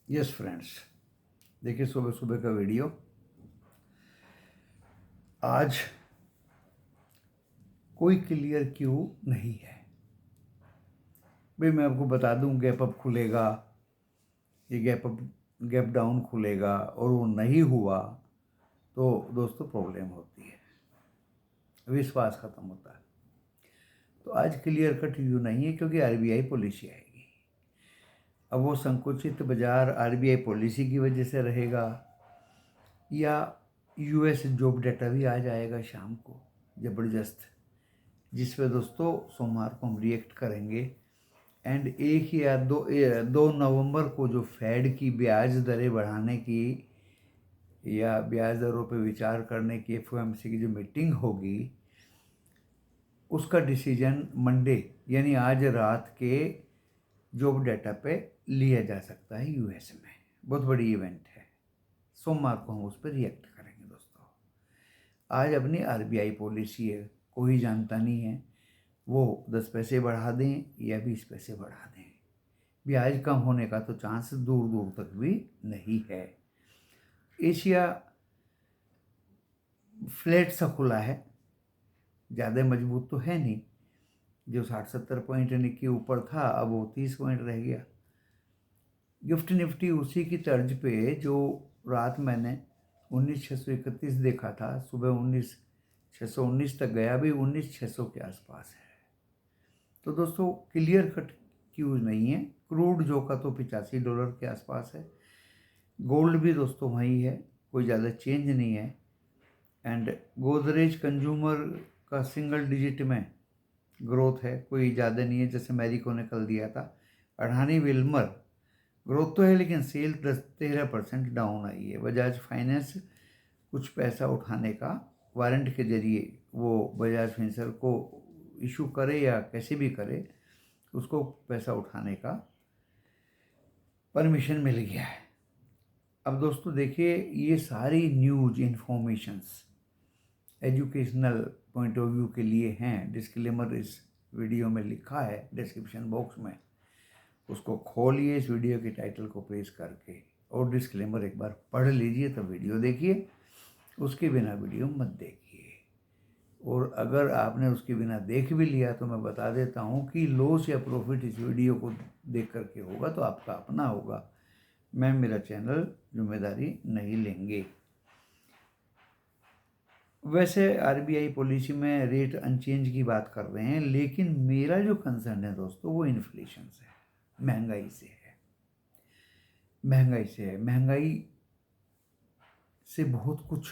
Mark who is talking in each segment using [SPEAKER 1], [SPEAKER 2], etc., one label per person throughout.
[SPEAKER 1] Yes friends, देखिए सुबह सुबह का वीडियो। आज कोई क्लियर क्यू नहीं है भाई। मैं आपको बता दूं, गैप अप खुलेगा, ये गैप डाउन खुलेगा और वो नहीं हुआ तो दोस्तों प्रॉब्लम होती है, विश्वास खत्म होता है। तो आज क्लियर कट व्यू नहीं है क्योंकि आरबीआई पॉलिसी आएगी। अब वो संकुचित बाजार आरबीआई पॉलिसी की वजह से रहेगा या यूएस जॉब डेटा भी आ जाएगा शाम को ज़बरदस्त, जिस पे दोस्तों सोमवार को हम रिएक्ट करेंगे। एंड एक या दो नवंबर को जो फेड की ब्याज दरें बढ़ाने की या ब्याज दरों पे विचार करने की एफओएमसी की जो मीटिंग होगी, उसका डिसीजन मंडे यानी आज रात के जॉब डेटा पे लिया जा सकता है यूएस में। बहुत बड़ी इवेंट है, सोमवार को हम उस पर रिएक्ट करेंगे दोस्तों। आज अपनी आरबीआई पॉलिसी है, कोई जानता नहीं है वो 10 पैसे बढ़ा दें या 20 पैसे बढ़ा दें। ब्याज कम होने का तो चांस दूर दूर तक भी नहीं है। एशिया फ्लैट सा खुला है, ज़्यादा मजबूत तो है नहीं। जो 60-70 पॉइंट के ऊपर था, अब वो 30 पॉइंट रह गया। गिफ्ट निफ्टी उसी की तर्ज पे जो रात मैंने 19,631 देखा था, सुबह 19,619 तक गया, भी 19,600 के आसपास है। तो दोस्तों क्लियर कट क्यूज नहीं है। क्रूड जो का तो $85 के आसपास है। गोल्ड भी दोस्तों वही है, कोई ज़्यादा चेंज नहीं है। एंड गोदरेज कंज्यूमर का सिंगल डिजिट में ग्रोथ है, कोई ज़्यादा नहीं है, जैसे मैरिको ने कल दिया था। अडानी विल्मर ग्रोथ तो है लेकिन सेल 10-13% डाउन आई है। बजाज फाइनेंस कुछ पैसा उठाने का वारंट के जरिए वो बजाज फिंसर को इशू करे या कैसे भी करे, उसको पैसा उठाने का परमिशन मिल गया है। अब दोस्तों देखिए, ये सारी news informations educational point of view के लिए हैं। डिस्क्लेमर इस वीडियो में लिखा है डिस्क्रिप्शन बॉक्स में, उसको खोलिए इस वीडियो के टाइटल को प्रेस करके और डिस्क्लेमर एक बार पढ़ लीजिए, तब वीडियो देखिए। उसके बिना वीडियो मत देखिए। और अगर आपने उसके बिना देख भी लिया तो मैं बता देता हूँ कि लॉस या प्रॉफिट इस वीडियो को देख करके होगा तो आपका अपना होगा। मैं मेरा चैनल जिम्मेदारी नहीं लेंगे। वैसे आरबीआई पॉलिसी में रेट अनचेंज की बात कर रहे हैं, लेकिन मेरा जो कंसर्न है दोस्तों वो इन्फ्लेशन से है, महंगाई से है। महंगाई से बहुत कुछ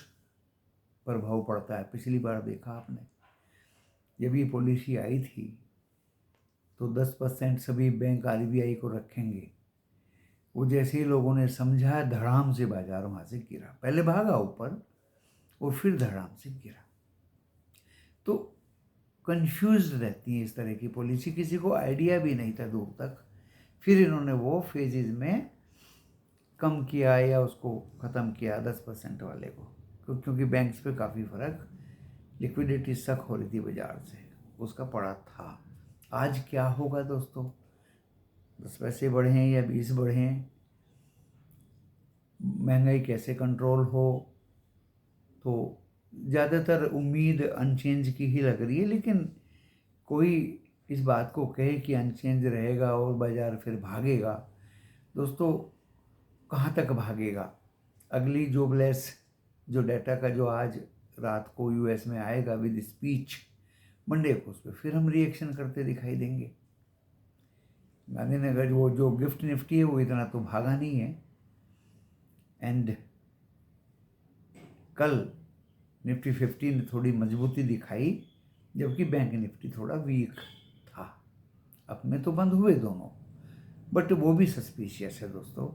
[SPEAKER 1] प्रभाव पड़ता है। पिछली बार देखा आपने, जब ये पॉलिसी आई थी तो 10% सभी बैंक आरबीआई को रखेंगे। वो जैसे ही लोगों ने समझा, धड़ाम से बाजार वहाँ से गिरा। पहले भागा ऊपर और फिर धड़ाम से गिरा। तो कंफ्यूज रहती है इस तरह की पॉलिसी, किसी को आइडिया भी नहीं था दूर तक। फिर इन्होंने वो फेजेज में कम किया या उसको ख़त्म किया 10% वाले को, क्योंकि बैंक्स पे काफ़ी फ़र्क, लिक्विडिटी सक हो रही थी बाजार से, उसका पड़ा था। आज क्या होगा दोस्तों, 10 पैसे बढ़े हैं या 20 बढ़े हैं, महंगाई कैसे कंट्रोल हो, तो ज़्यादातर उम्मीद अनचेंज की ही लग रही है। लेकिन कोई इस बात को कहे कि अनचेंज रहेगा और बाज़ार फिर भागेगा, दोस्तों कहाँ तक भागेगा। अगली जॉबलेस जो डाटा का जो आज रात को यूएस में आएगा विद स्पीच, मंडे को उस पर फिर हम रिएक्शन करते दिखाई देंगे। गांधीनगर वो जो गिफ्ट निफ्टी है वो इतना तो भागा नहीं है। एंड कल निफ्टी 50 ने थोड़ी मजबूती दिखाई, जबकि बैंक निफ्टी थोड़ा वीक था। अब में तो बंद हुए दोनों, बट वो भी सस्पिशियस है दोस्तों।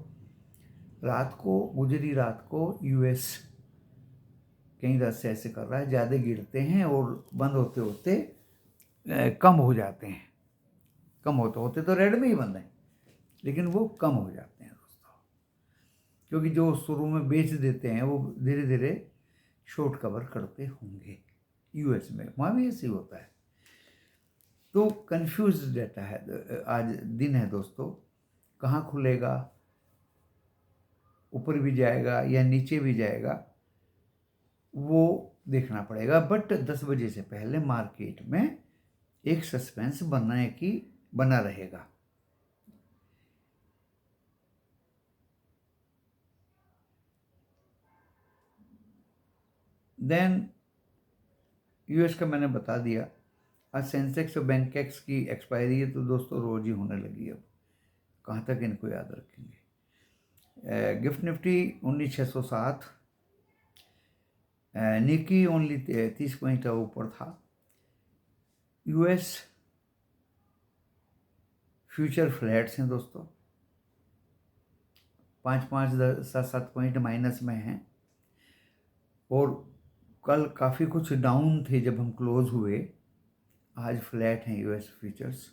[SPEAKER 1] गुजरी रात को यूएस कहीं 10 से ऐसे कर रहा है, ज़्यादा गिरते हैं और बंद होते होते कम हो जाते हैं। कम होते होते तो रेड में ही बंद है, लेकिन वो कम हो जाते हैं दोस्तों, क्योंकि जो शुरू में बेच देते हैं वो धीरे धीरे शॉर्ट कवर करते होंगे। यूएस में वहाँ भी ऐसे ही होता है। तो कंफ्यूज डाटा है, आज दिन है दोस्तों। कहाँ खुलेगा, ऊपर भी जाएगा या नीचे भी जाएगा वो देखना पड़ेगा। बट 10 बजे से पहले मार्केट में एक सस्पेंस बना रहेगा। देन यूएस का मैंने बता दिया। आज सेंसेक्स और बैंकेक्स की एक्सपायरी है, तो दोस्तों रोज ही होने लगी। अब कहाँ तक इनको याद रखेंगे। गिफ्ट निफ्टी 19,607, निकी ओनली 30 पॉइंट ऊपर था। यूएस फ्यूचर फ्लैट्स हैं दोस्तों, 5-5, 7-7 पॉइंट माइनस में हैं। और कल काफ़ी कुछ डाउन थे जब हम क्लोज हुए, आज फ्लैट हैं यूएस फ्यूचर्स।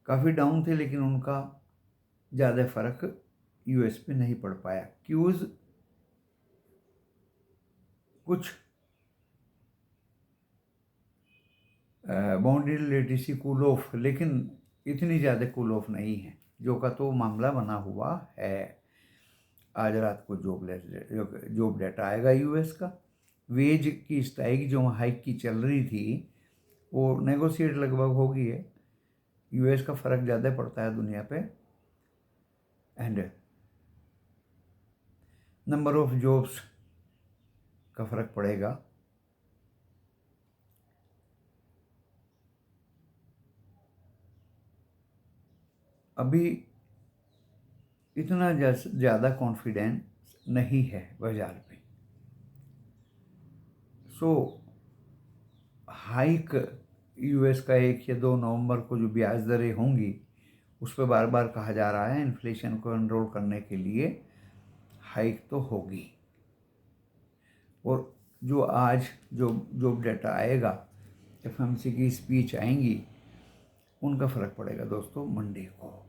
[SPEAKER 1] काफ़ी डाउन थे लेकिन उनका ज़्यादा फर्क यूएस पे नहीं पड़ पाया। क्यूज कुछ बाउंड्री लेटेसी कूल ऑफ, लेकिन इतनी ज़्यादा कूल ऑफ नहीं है जो का तो मामला बना हुआ है। आज रात को जॉब डेटा आएगा यूएस का। वेज की स्ट्राइक जो हाइक की चल रही थी वो नेगोशिएट लगभग हो गई है। यूएस का फ़र्क ज़्यादा पड़ता है दुनिया पे। एंड नंबर ऑफ जॉब्स का फ़र्क पड़ेगा। अभी इतना ज़्यादा कॉन्फिडेंस नहीं है बाजार पे। सो हाइक यूएस का 1 या 2 नवंबर को जो ब्याज दरें होंगी उस पर बार बार कहा जा रहा है इन्फ्लेशन को कंट्रोल करने के लिए हाइक तो होगी। और जो आज जो जॉब डेटा आएगा, एफएमसी की स्पीच आएंगी, उनका फ़र्क पड़ेगा दोस्तों मंडे को।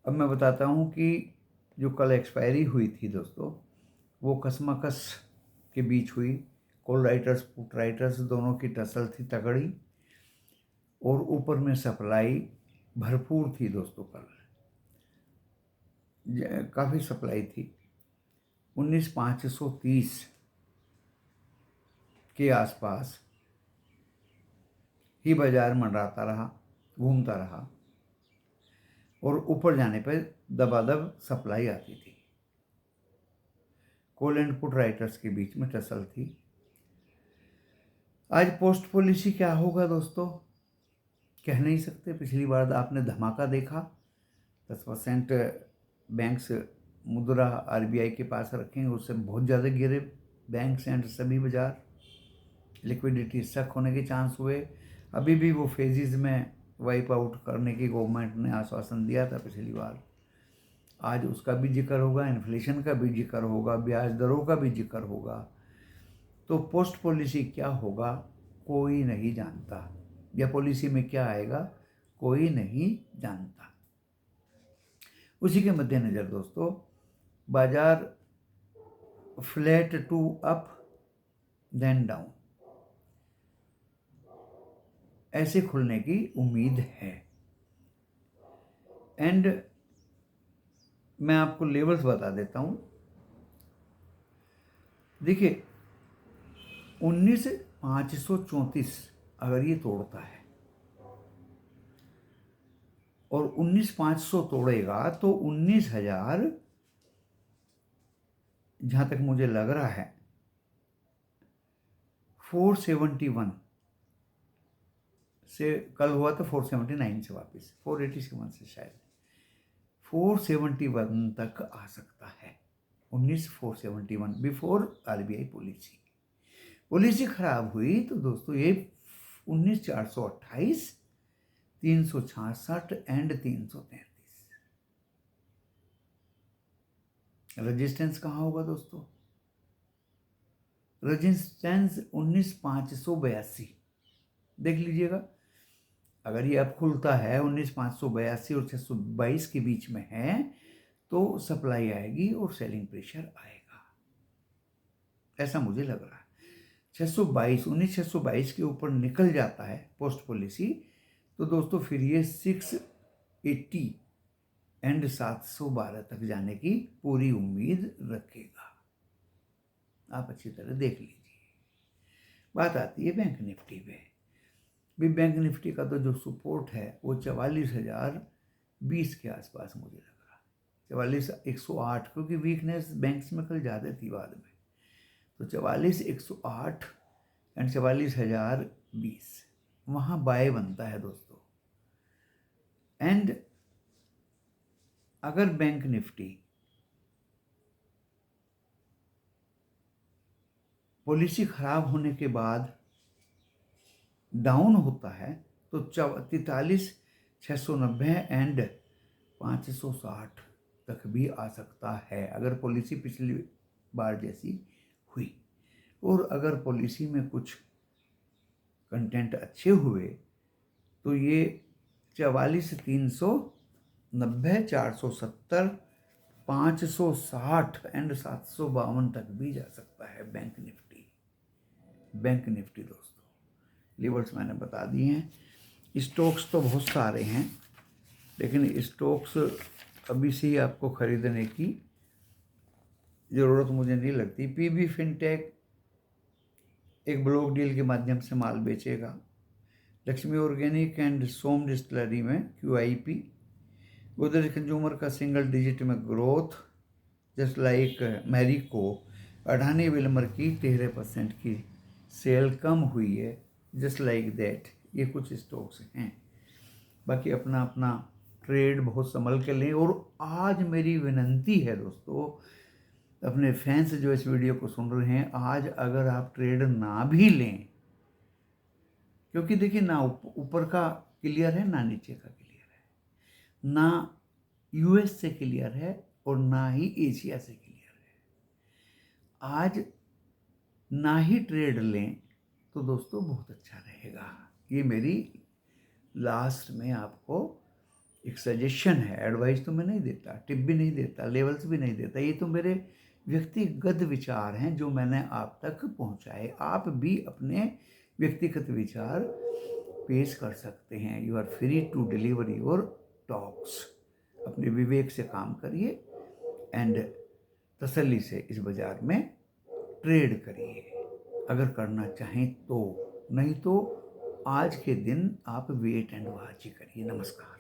[SPEAKER 1] अब मैं बताता हूँ कि जो कल एक्सपायरी हुई थी दोस्तों, वो कसमकस के बीच हुई। कॉल राइटर्स पुट राइटर्स दोनों की टसल थी तगड़ी, और ऊपर में सप्लाई भरपूर थी दोस्तों। कल काफ़ी सप्लाई थी। 19,530 के आसपास ही बाजार मंडराता रहा, घूमता रहा, और ऊपर जाने पर दबादब सप्लाई आती थी। कॉल एंड पुट राइटर्स के बीच में टसल थी। आज पोस्ट पॉलिसी क्या होगा दोस्तों कह नहीं सकते। पिछली बार आपने धमाका देखा, 10% बैंक्स मुद्रा आरबीआई के पास रखेंगे, उससे बहुत ज़्यादा गिरे बैंक्स एंड सभी बाजार। लिक्विडिटी स्टक होने के चांस हुए। अभी भी वो फेजेस में वाइप आउट करने की गवर्नमेंट ने आश्वासन दिया था पिछली बार। आज उसका भी जिक्र होगा, इन्फ्लेशन का भी जिक्र होगा, ब्याज दरों का भी जिक्र होगा। तो पोस्ट पॉलिसी क्या होगा कोई नहीं जानता, या पॉलिसी में क्या आएगा कोई नहीं जानता। उसी के मद्देनज़र दोस्तों बाजार flat to up then down ऐसे खुलने की उम्मीद है। एंड मैं आपको लेवल्स बता देता हूं। देखिए 19,534 अगर ये तोड़ता है और 19,500 तोड़ेगा तो 19,000, जहां तक मुझे लग रहा है 471 से, कल हुआ तो 479 से वापस 487 से शायद 471 तक आ सकता है। 19,471 बिफोर आरबीआई पॉलिसी खराब हुई तो दोस्तों ये 19,428, 366 एंड 333। रेजिस्टेंस कहाँ होगा दोस्तों? रेजिस्टेंस 19,582 देख लीजिएगा। अगर ये अब खुलता है 19,582 और 622 के बीच में है तो सप्लाई आएगी और सेलिंग प्रेशर आएगा, ऐसा मुझे लग रहा है। 19,622 के ऊपर निकल जाता है पोस्ट पॉलिसी तो दोस्तों फिर ये 680 एंड 712 तक जाने की पूरी उम्मीद रखेगा। आप अच्छी तरह देख लीजिए। बात आती है बैंक निफ्टी पे। भी बैंक निफ्टी का तो जो सपोर्ट है वो 44,020 के आसपास मुझे लग रहा है, 44,108, क्योंकि वीकनेस बैंक्स में कल ज़्यादा थी बाद में। तो 44,108 एंड 44,020 वहाँ बाय बनता है दोस्तों। एंड अगर बैंक निफ्टी पॉलिसी खराब होने के बाद डाउन होता है तो 43,690 एंड 560 तक भी आ सकता है, अगर पॉलिसी पिछली बार जैसी हुई। और अगर पॉलिसी में कुछ कंटेंट अच्छे हुए तो ये 44,390, 470, 560 एंड 752 तक भी जा सकता है बैंक निफ्टी। बैंक निफ्टी दोस्तों, लेवल्स मैंने बता दिए हैं। स्टॉक्स तो बहुत सारे हैं, लेकिन स्टॉक्स अभी से ही आपको खरीदने की ज़रूरत मुझे नहीं लगती। पीबी फिनटेक एक ब्लॉक डील के माध्यम से माल बेचेगा। Laxmi organic and Som distillery में QIP। गोदरेज कंज्यूमर का सिंगल डिजिट में growth, just like Marico. Adani Wilmar की 13% की सेल कम हुई है, जस्ट लाइक दैट। ये कुछ स्टॉक्स हैं। बाकी अपना अपना ट्रेड बहुत संभल के लें। और आज मेरी विनंती है दोस्तों, अपने फैंस जो इस वीडियो को सुन रहे हैं, आज अगर आप ट्रेड ना भी लें, क्योंकि देखिए ना ऊपर का क्लियर है ना नीचे का क्लियर है, ना US से क्लियर है और ना ही एशिया से क्लियर है। आज ना ही ट्रेड लें तो दोस्तों बहुत अच्छा रहेगा। ये मेरी लास्ट में आपको एक सजेशन है। एडवाइस तो मैं नहीं देता, टिप भी नहीं देता, लेवल्स भी नहीं देता। ये तो मेरे व्यक्तिगत विचार हैं जो मैंने आप तक पहुंचाए। आप भी अपने व्यक्तिगत विचार पेश कर सकते हैं। You are free to deliver your talks. अपने विवेक से काम करिए एंड तसल्ली से इस बाजार में ट्रेड करिए, अगर करना चाहें तो। नहीं तो आज के दिन आप वेट एंड वॉच ही करिए। नमस्कार।